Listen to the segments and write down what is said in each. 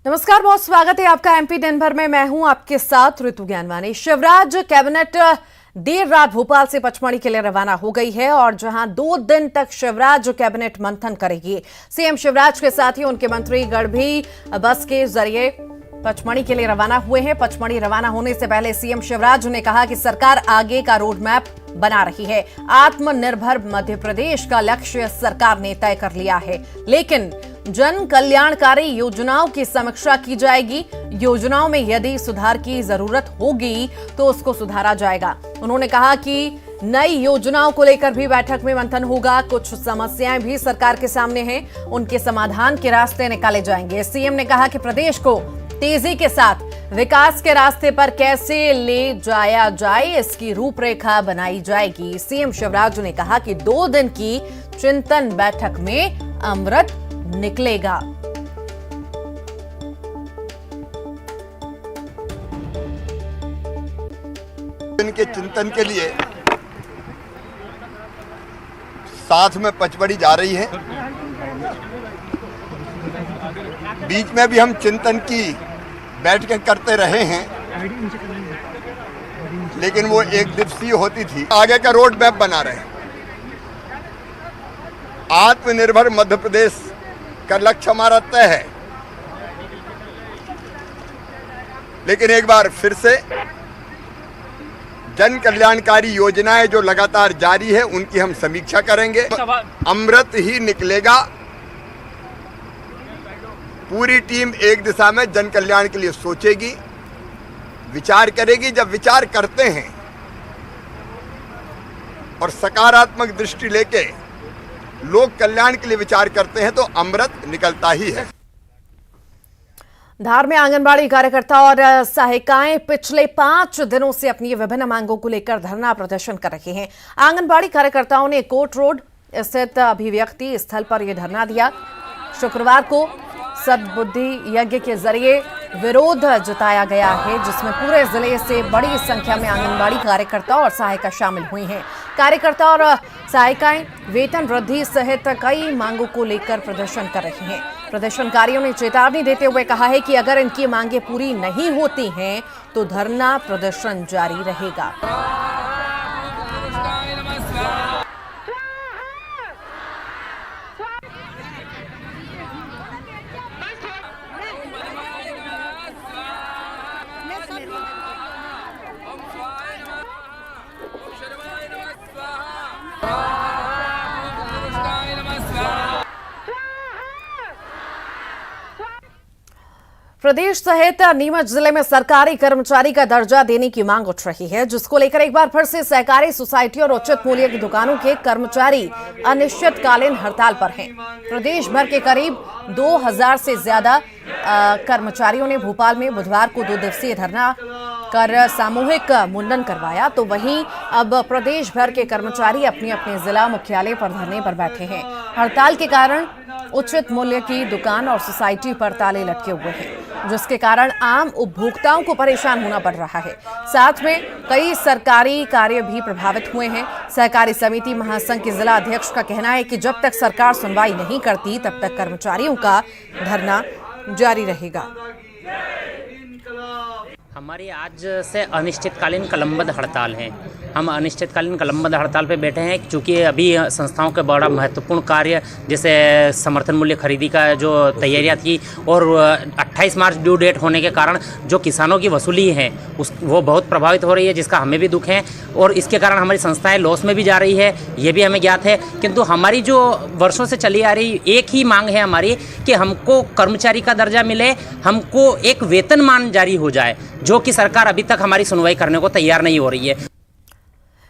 नमस्कार, बहुत स्वागत है आपका एमपी दिन भर में। मैं हूं आपके साथ ऋतु ज्ञानवानी। शिवराज कैबिनेट देर रात भोपाल से पचमढ़ी के लिए रवाना हो गई है और जहां 2 दिन तक शिवराज कैबिनेट मंथन करेगी। सीएम शिवराज के साथ ही उनके मंत्री गण भी बस के जरिए पचमढ़ी के लिए रवाना हुए हैं। पचमढ़ी रवाना होने से पहले सीएम शिवराज ने कहा कि सरकार आगे का रोड मैप बना रही है। आत्मनिर्भर मध्य प्रदेश का लक्ष्य सरकार ने तय कर लिया है, लेकिन जन कल्याणकारी योजनाओं की समीक्षा की जाएगी। योजनाओं में यदि सुधार की जरूरत होगी तो उसको सुधारा जाएगा। उन्होंने कहा कि नई योजनाओं को लेकर भी बैठक में मंथन होगा। कुछ समस्याएं भी सरकार के सामने हैं, उनके समाधान के रास्ते निकाले जाएंगे। सीएम ने कहा कि प्रदेश को तेजी के साथ विकास के रास्ते पर कैसे ले जाया जाए, इसकी रूपरेखा बनाई जाएगी। सीएम शिवराज ने कहा कि 2 दिन की चिंतन बैठक में अमृत निकलेगा। इनके चिंतन के लिए साथ में पचमढ़ी जा रही है। बीच में भी हम चिंतन की बैठकें करते रहे हैं, लेकिन वो एक दिवसीय होती थी। आगे का रोड मैप बना रहे हैं। आत्मनिर्भर मध्य प्रदेश का लक्ष्य हमारा तय है, लेकिन एक बार फिर से जन कल्याणकारी योजनाएं जो लगातार जारी है उनकी हम समीक्षा करेंगे। अमृत ही निकलेगा। पूरी टीम एक दिशा में जन कल्याण के लिए सोचेगी, विचार करेगी। जब विचार करते हैं और सकारात्मक दृष्टि लेके लोक कल्याण के लिए विचार करते हैं तो अमृत निकलता ही है। धार में आंगनबाड़ी कार्यकर्ता और सहायिकाएं पिछले 5 दिनों से अपनी विभिन्न मांगों को लेकर धरना प्रदर्शन कर रहे हैं। आंगनबाड़ी कार्यकर्ताओं ने कोर्ट रोड स्थित अभिव्यक्ति स्थल पर यह धरना दिया। शुक्रवार को सद्बुद्धि यज्ञ के जरिए विरोध जताया गया है, जिसमें पूरे जिले से बड़ी संख्या में आंगनबाड़ी कार्यकर्ता और सहायिका शामिल हुई हैं। कार्यकर्ता और सहायिकाएं वेतन वृद्धि सहित कई मांगों को लेकर प्रदर्शन कर रही हैं। प्रदर्शनकारियों ने चेतावनी देते हुए कहा है कि अगर इनकी मांगें पूरी नहीं होती हैं तो धरना प्रदर्शन जारी रहेगा। प्रदेश सहित नीमच जिले में सरकारी कर्मचारी का दर्जा देने की मांग उठ रही है, जिसको लेकर एक बार फिर से सहकारी सोसाइटी और उचित मूल्य की दुकानों के कर्मचारी अनिश्चितकालीन हड़ताल पर हैं। प्रदेश भर के करीब 2000 से ज्यादा कर्मचारियों ने भोपाल में बुधवार को 2 दिवसीय धरना कर सामूहिक मुंडन करवाया। तो वहीं अब प्रदेश भर के कर्मचारी अपने अपने जिला मुख्यालय पर धरने पर बैठे हैं। हड़ताल के कारण उचित मूल्य की दुकान और सोसाइटी पर ताले लटके हुए हैं, जिसके कारण आम उपभोक्ताओं को परेशान होना पड़ रहा है। साथ में कई सरकारी कार्य भी प्रभावित हुए हैं। सहकारी समिति महासंघ के जिला अध्यक्ष का कहना है कि जब तक सरकार सुनवाई नहीं करती तब तक कर्मचारियों का धरना जारी रहेगा। हमारी आज से अनिश्चितकालीन कलमबद्ध हड़ताल है। हम अनिश्चितकालीन कलमबद्ध हड़ताल पे बैठे हैं क्योंकि अभी संस्थाओं के बड़ा महत्वपूर्ण कार्य जैसे समर्थन मूल्य खरीदी का जो तैयारियां थी और 28 मार्च ड्यू डेट होने के कारण जो किसानों की वसूली है वो बहुत प्रभावित हो रही है, जिसका हमें भी दुख है और इसके कारण हमारी संस्थाएं लॉस में भी जा रही है, ये भी हमें ज्ञात है। किंतु हमारी जो वर्षों से चली आ रही एक ही मांग है हमारी कि हमको कर्मचारी का दर्जा मिले, हमको एक वेतनमान जारी हो जाए, जो कि सरकार अभी तक हमारी सुनवाई करने को तैयार नहीं हो रही है।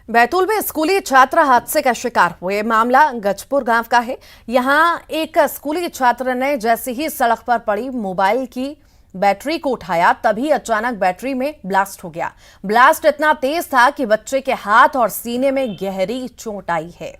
बैतूल में स्कूली छात्र हादसे का शिकार हुए। मामला गजपुर गांव का है। यहां एक स्कूली छात्र ने जैसे ही सड़क पर पड़ी मोबाइल की बैटरी को उठाया, तभी अचानक बैटरी में ब्लास्ट हो गया। ब्लास्ट इतना तेज था कि बच्चे के हाथ और सीने में गहरी चोट आई है।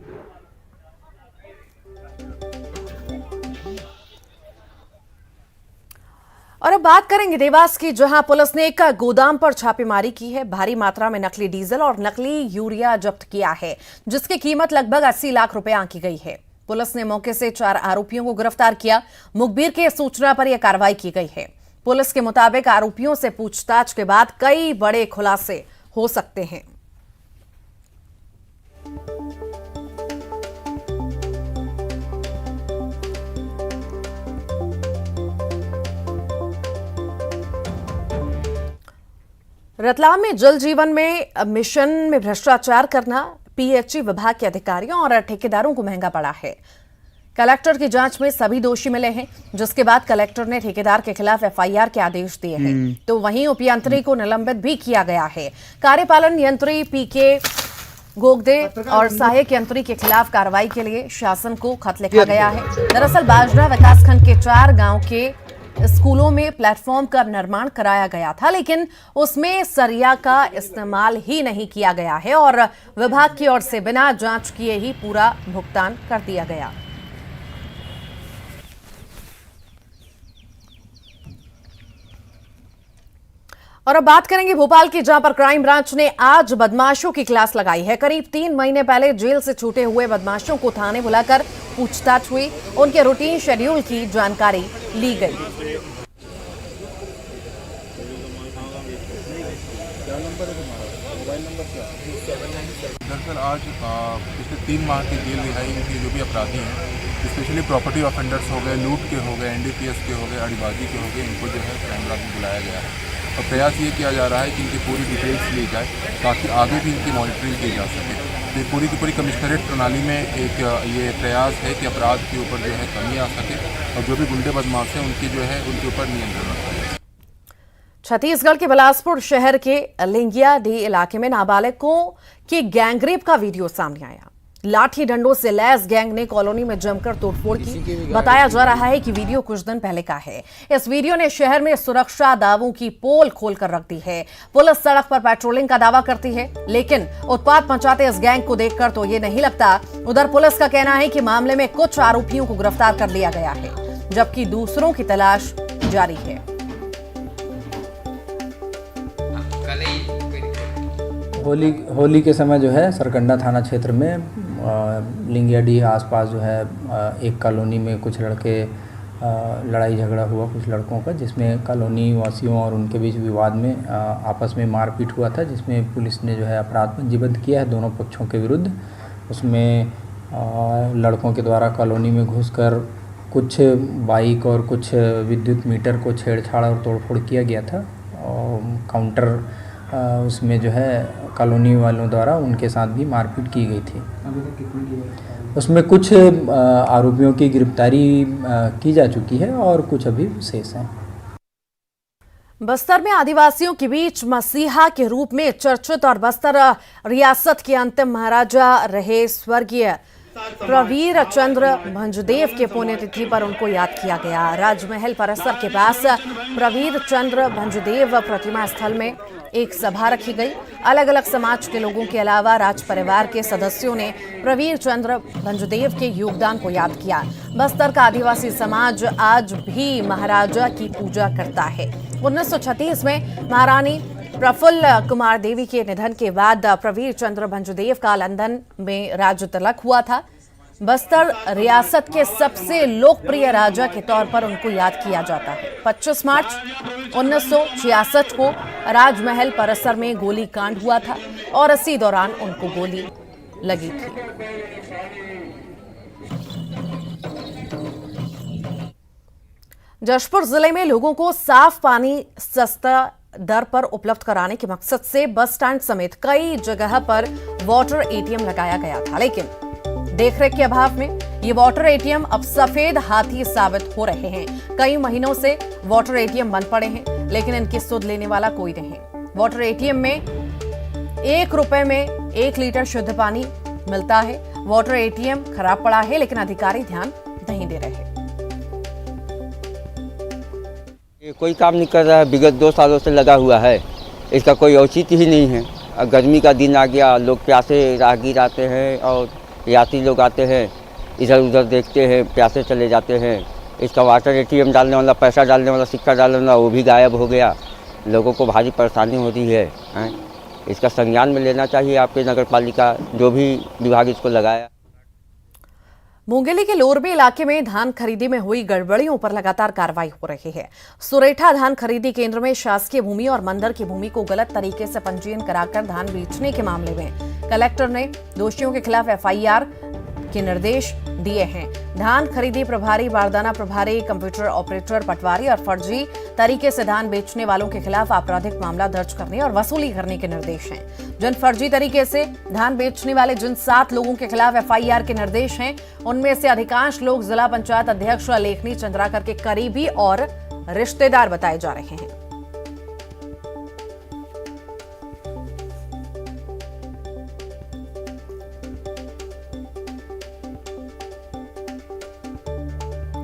और अब बात करेंगे देवास की, जहां पुलिस ने एक गोदाम पर छापेमारी की है। भारी मात्रा में नकली डीजल और नकली यूरिया जब्त किया है, जिसकी कीमत लगभग 80 लाख रुपए आंकी गई है। पुलिस ने मौके से 4 आरोपियों को गिरफ्तार किया। मुखबिर की सूचना पर यह कार्रवाई की गई है। पुलिस के मुताबिक आरोपियों से पूछताछ के बाद कई बड़े खुलासे हो सकते हैं। रतलाम में जल जीवन में मिशन में भ्रष्टाचार करना पीएचई विभाग के अधिकारियों और ठेकेदारों को महंगा पड़ा है। कलेक्टर की जांच में सभी दोषी मिले हैं, जिसके बाद कलेक्टर ने ठेकेदार के खिलाफ एफआईआर के आदेश दिए हैं। तो वहीं उपयंत्री को निलंबित भी किया गया है। कार्यपालन यंत्री पीके गोगदे और सहायक यंत्री के खिलाफ कार्रवाई के लिए शासन को खत लिखा गया है। दरअसल बाजरा विकासखंड के 4 गांव के स्कूलों में प्लेटफॉर्म का निर्माण कराया गया था, लेकिन उसमें सरिया का इस्तेमाल ही नहीं किया गया है और विभाग की ओर से बिना जांच किए ही पूरा भुगतान कर दिया गया। और अब बात करेंगे भोपाल की, जहां पर क्राइम ब्रांच ने आज बदमाशों की क्लास लगाई है। करीब 3 महीने पहले जेल से छूटे हुए बदमाशों को थाने बुलाकर पूछताछ हुई, उनके रूटीन शेड्यूल की जानकारी ली गई। दरअसल आज पिछले 3 माह की जेल रिहाई के जो भी अपराधी हैं, स्पेशली प्रॉपर्टी ऑफेंडर्स हो गए, लूट के हो गए, एनडीपीएस के हो गए, अड़ीबाजी के हो गए, इनको जो है क्राइम ब्रांच में बुलाया गया है और प्रयास ये किया जा रहा है कि इनकी पूरी डिटेल्स ली जाए ताकि आगे भी इनकी मॉनिटरिंग की जा सके। तो पूरी की पूरी कमिश्नरेट प्रणाली में एक ये प्रयास है कि अपराध के ऊपर जो है कमी आ सके और जो भी गुंडे बदमाश हैं उनकी जो है उनके ऊपर नियंत्रण रखा जाए। छत्तीसगढ़ के बिलासपुर शहर के लिंगियाडी इलाके में नाबालिगों के गैंगरेप का वीडियो सामने आया। लाठी डंडों से लैस गैंग ने कॉलोनी में जमकर तोड़फोड़ की। बताया जा रहा है कि वीडियो कुछ दिन पहले का है। इस वीडियो ने शहर में सुरक्षा दावों की पोल खोलकर रख दी है। पुलिस सड़क पर पेट्रोलिंग का दावा करती है, लेकिन उत्पात मचाते इस गैंग को देखकर तो ये नहीं लगता। उधर पुलिस का कहना है कि मामले में कुछ आरोपियों को गिरफ्तार कर लिया गया है, जबकि दूसरों की तलाश जारी है। होली के समय जो है सरकंडा थाना क्षेत्र में लिंगियाडी आसपास जो है एक कॉलोनी में कुछ लड़के लड़ाई झगड़ा हुआ कुछ लड़कों का, जिसमें कॉलोनी वासियों और उनके बीच विवाद में आपस में मारपीट हुआ था, जिसमें पुलिस ने जो है अपराध पंजीबद्ध किया है दोनों पक्षों के विरुद्ध। उसमें लड़कों के द्वारा कॉलोनी में घुसकर कुछ बाइक और कुछ विद्युत मीटर को छेड़छाड़ और तोड़फोड़ किया गया था और काउंटर उसमें जो है कॉलोनी वालों द्वारा उनके साथ भी मारपीट की गई थी। उसमें कुछ आरोपियों की गिरफ्तारी की जा चुकी है और कुछ अभी शेष हैं। बस्तर में आदिवासियों के बीच मसीहा के रूप में चर्चित और बस्तर रियासत के अंतिम महाराजा रहे स्वर्गीय प्रवीर चंद्र भंजदेव के पुण्यतिथि पर उनको याद किया गया। राजमहल परिसर के पास प्रवीर चंद्र भंजदेव प्रतिमा स्थल में एक सभा रखी गई। अलग अलग समाज के लोगों के अलावा राज परिवार के सदस्यों ने प्रवीर चंद्र भंजदेव के योगदान को याद किया। बस्तर का आदिवासी समाज आज भी महाराजा की पूजा करता है। 1936 में महारानी प्रफुल्ल कुमार देवी के निधन के बाद प्रवीर चंद्र भंजदेव का लंदन में राज्य तिलक हुआ था। बस्तर रियासत के सबसे लोकप्रिय राजा के तौर पर उनको याद किया जाता है। 25 मार्च 1966 को राजमहल परिसर में गोली कांड हुआ था और इसी दौरान उनको गोली लगी थी। जशपुर जिले में लोगों को साफ पानी सस्ता दर पर उपलब्ध कराने के मकसद से बस स्टैंड समेत कई जगह पर वाटर एटीएम लगाया गया था, लेकिन देखरेख के अभाव में ये वाटर एटीएम अब सफेद हाथी साबित हो रहे हैं। कई महीनों से वाटर एटीएम बंद पड़े हैं, लेकिन इनकी सुध लेने वाला कोई नहीं। वाटर एटीएम में 1 रुपए में 1 लीटर शुद्ध पानी मिलता है। वाटर एटीएम खराब पड़ा है, लेकिन अधिकारी ध्यान नहीं दे रहे। ये कोई काम नहीं कर रहा है, विगत 2 सालों से लगा हुआ है, इसका कोई औचित्य ही नहीं है। गर्मी का दिन आ गया, लोग प्यासे राहगीर आते हैं और यात्री लोग आते हैं, इधर उधर देखते हैं, प्यासे चले जाते हैं। इसका वाटर एटीएम डालने वाला, पैसा डालने वाला, सिक्का डालने वाला वो भी गायब हो गया। लोगों को भारी परेशानी हो रही है। इसका संज्ञान में लेना चाहिए आपके नगर पालिका, जो भी विभाग इसको लगाया। मुंगेली के लोरबी इलाके में धान खरीदी में हुई गड़बड़ियों पर लगातार कार्रवाई हो रही है। सुरेठा धान खरीदी केंद्र में शासकीय भूमि और मंदिर की भूमि को गलत तरीके से पंजीयन कराकर धान बेचने के मामले में कलेक्टर ने दोषियों के खिलाफ एफआईआर के निर्देश दिए हैं। धान खरीदी प्रभारी, बारदाना प्रभारी, कंप्यूटर ऑपरेटर, पटवारी और फर्जी तरीके से धान बेचने वालों के खिलाफ आपराधिक मामला दर्ज करने और वसूली करने के निर्देश हैं। जिन फर्जी तरीके से धान बेचने वाले जिन 7 लोगों के खिलाफ एफआईआर के निर्देश हैं, उनमें से अधिकांश लोग जिला पंचायत अध्यक्ष लेखनी चंद्राकर के करीबी और रिश्तेदार बताए जा रहे हैं।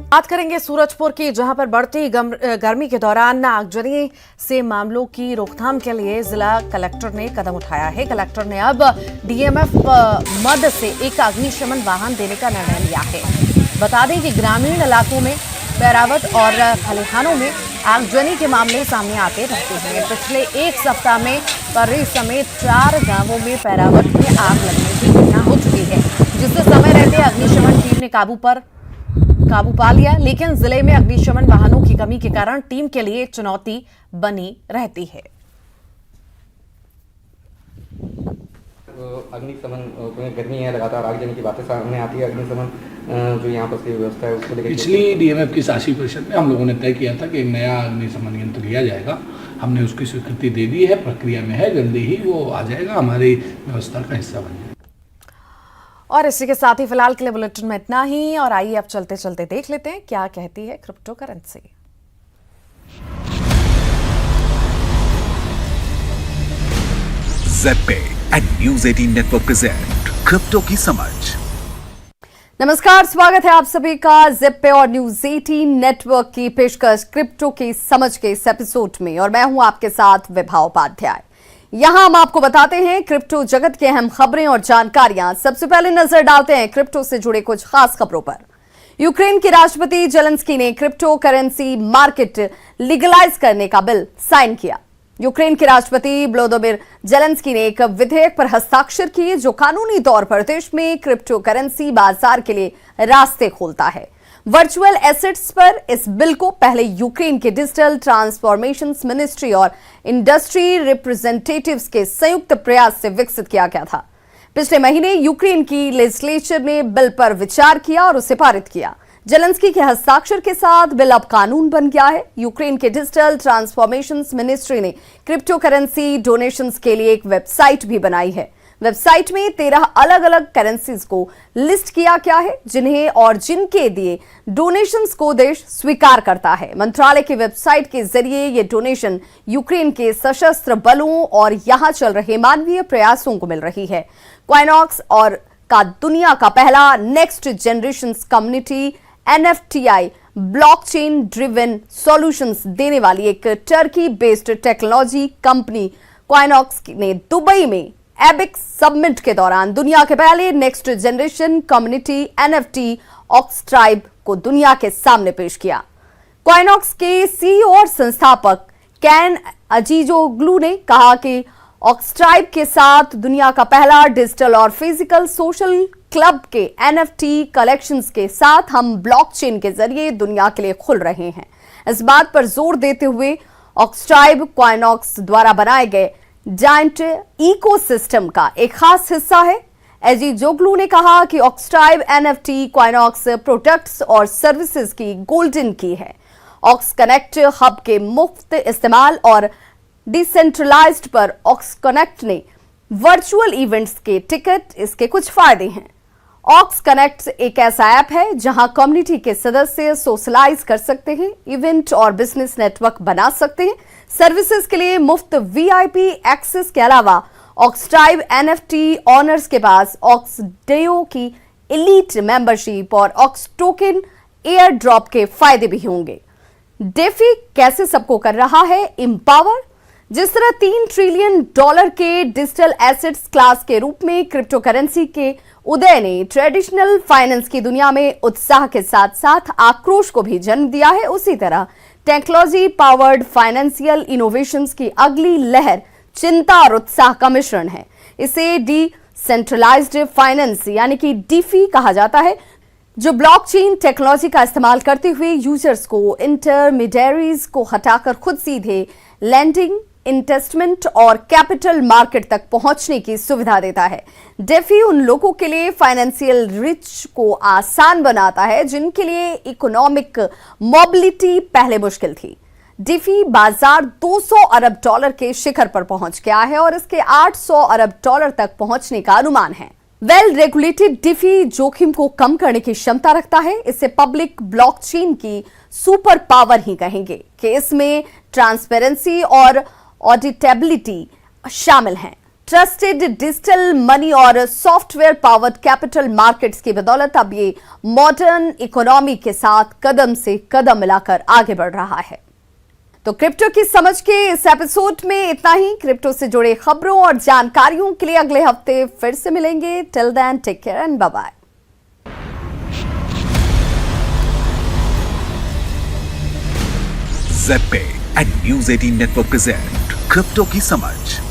बात करेंगे सूरजपुर की, जहां पर बढ़ती गर्मी के दौरान आगजनी से मामलों की रोकथाम के लिए जिला कलेक्टर ने कदम उठाया है। कलेक्टर ने अब डीएमएफ मद से एक अग्निशमन वाहन देने का निर्णय लिया है। बता दें कि ग्रामीण इलाकों में पैरावत और खलिहानों में आगजनी के मामले सामने आते रहते हैं। पिछले एक सप्ताह में पर्री समेत 4 गांवों में पैरावत में आग लगने की घटना हो चुकी है, जिससे समय रहते अग्निशमन टीम ने काबू पा लिया, लेकिन जिले में अग्निशमन वाहनों की कमी के कारण टीम के लिए चुनौती बनी रहती है। अग्निशमन गर्मी है, लगातार आगजनी की बातें सामने आती है। अग्निशमन जो यहाँ पर की व्यवस्था है उसको लेकर पिछली डीएमएफ की शासी परिषद में हम लोगों ने तय किया था कि एक नया अग्निशमन यंत्र लिया जाएगा। हमने उसकी स्वीकृति दे दी है, प्रक्रिया में है, जल्दी ही वो आ जाएगा, हमारी व्यवस्था का हिस्सा बन जाएगा। और इसी के साथ ही फिलहाल के लिए बुलेटिन में इतना ही, और आइए अब चलते चलते देख लेते हैं क्या कहती है crypto currency. ZebPay and News 18 network present crypto की समझ। नमस्कार, स्वागत है आप सभी का ज़ेड-पे और न्यूज़ 18 नेटवर्क की पेशकश क्रिप्टो की समझ के इस एपिसोड में, और मैं हूं आपके साथ विभा उपाध्याय। यहां हम आपको बताते हैं क्रिप्टो जगत के अहम खबरें और जानकारियां। सबसे पहले नजर डालते हैं क्रिप्टो से जुड़े कुछ खास खबरों पर। यूक्रेन के राष्ट्रपति जेलेंस्की ने क्रिप्टो करेंसी मार्केट लीगलाइज करने का बिल साइन किया। यूक्रेन के राष्ट्रपति वोलोदिमीर जेलेंस्की ने एक विधेयक पर हस्ताक्षर किए जो कानूनी तौर पर देश में क्रिप्टो करेंसी बाजार के लिए रास्ते खोलता है। वर्चुअल एसेट्स पर इस बिल को पहले यूक्रेन के डिजिटल ट्रांसफॉर्मेशन मिनिस्ट्री और इंडस्ट्री रिप्रेजेंटेटिव्स के संयुक्त प्रयास से विकसित किया गया था। पिछले महीने यूक्रेन की लेजिस्लेचर ने बिल पर विचार किया और उसे पारित किया। जेलेंस्की के हस्ताक्षर के साथ बिल अब कानून बन गया है। यूक्रेन के डिजिटल ट्रांसफॉर्मेशन मिनिस्ट्री ने क्रिप्टो करेंसी डोनेशंस के लिए एक वेबसाइट भी बनाई है। वेबसाइट में 13 अलग अलग करेंसीज को लिस्ट किया गया है, जिन्हें और जिनके दिए डोनेशंस को देश स्वीकार करता है। मंत्रालय की वेबसाइट के जरिए ये डोनेशन यूक्रेन के सशस्त्र बलों और यहां चल रहे मानवीय प्रयासों को मिल रही है। क्वाइनॉक्स और का दुनिया का पहला next generation community NFTI blockchain driven solutions देने वाली एक टर्की बेस्ड टेक्नोलॉजी कंपनी क्वाइनॉक्स ने दुबई में एबिक समिट के दौरान दुनिया के पहले नेक्स्ट जनरेशन कम्युनिटी NFT ऑक्सट्राइब को दुनिया के सामने पेश किया। क्वाइनॉक्स के सीईओ और संस्थापक कैन अजीजोग्लू ने कहा कि ऑक्सट्राइब के साथ दुनिया का पहला डिजिटल और फिजिकल सोशल क्लब के NFT कलेक्शंस के साथ हम ब्लॉकचेन के जरिए दुनिया के लिए खुल रहे हैं। इस बात पर जोर देते हुए ऑक्सट्राइब क्वाइनॉक्स द्वारा बनाए गए जायंट इकोसिस्टम का एक खास हिस्सा है। अजीजोग्लू ने कहा कि ऑक्सट्राइब NFT क्वाइनॉक्स प्रोडक्ट्स और सर्विसेज की गोल्डन की है। ऑक्स कनेक्ट हब के मुफ्त इस्तेमाल और डिसेंट्रलाइज्ड पर ऑक्स कनेक्ट ने वर्चुअल इवेंट्स के टिकट, इसके कुछ फायदे हैं। ऑक्स कनेक्ट एक ऐसा ऐप है जहां कम्युनिटी के सदस्य सोशलाइज कर सकते हैं, इवेंट और बिजनेस नेटवर्क बना सकते हैं। सर्विसेज के लिए मुफ्त VIP एक्सेस के अलावा ऑक्सट्राइब NFT ऑनर्स के पास ऑक्स डेयो की एलीट मेंबरशिप और ऑक्स टोकन एयर ड्रॉप के फायदे भी होंगे। डेफी कैसे सबको कर रहा है एम्पावर? जिस तरह $3 ट्रिलियन के डिजिटल एसेट्स क्लास के रूप में क्रिप्टो करेंसी के उदय ने ट्रेडिशनल फाइनेंस की दुनिया में उत्साह के साथ साथ आक्रोश को भी जन्म दिया है, उसी तरह टेक्नोलॉजी पावर्ड फाइनेंशियल इनोवेशंस की अगली लहर चिंता और उत्साह का मिश्रण है। इसे डिसेंट्रलाइज्ड फाइनेंस यानी कि डीफी कहा जाता है। जो ब्लॉकचेन टेक्नोलॉजी का इस्तेमाल करते हुए यूजर्स को इंटरमीडियरीज को हटाकर खुद सीधे लैंडिंग, इन्वेस्टमेंट और कैपिटल मार्केट तक पहुंचने की सुविधा देता है। डेफी उन लोगों के लिए फाइनेंशियल रिच को आसान बनाता है जिनके लिए इकोनॉमिक मोबिलिटी पहले मुश्किल थी। डेफी बाजार 200 अरब डॉलर के शिखर पर पहुंच गया है और इसके 800 अरब डॉलर तक पहुंचने का अनुमान है। वेल रेगुलेटेड डेफी जोखिम को कम करने की क्षमता रखता है। इसे पब्लिक ब्लॉकचेन की सुपर पावर ही कहेंगे कि इसमें ट्रांसपेरेंसी और ऑडिटेबिलिटी शामिल हैं। ट्रस्टेड डिजिटल मनी और सॉफ्टवेयर पावर्ड कैपिटल मार्केट्स की बदौलत अब ये मॉडर्न इकोनॉमी के साथ कदम से कदम मिलाकर आगे बढ़ रहा है। तो क्रिप्टो की समझ के इस एपिसोड में इतना ही। क्रिप्टो से जुड़े खबरों और जानकारियों के लिए अगले हफ्ते फिर से मिलेंगे। Till then take care and bye bye. ZebPay and News 18 network present crypto की समझ।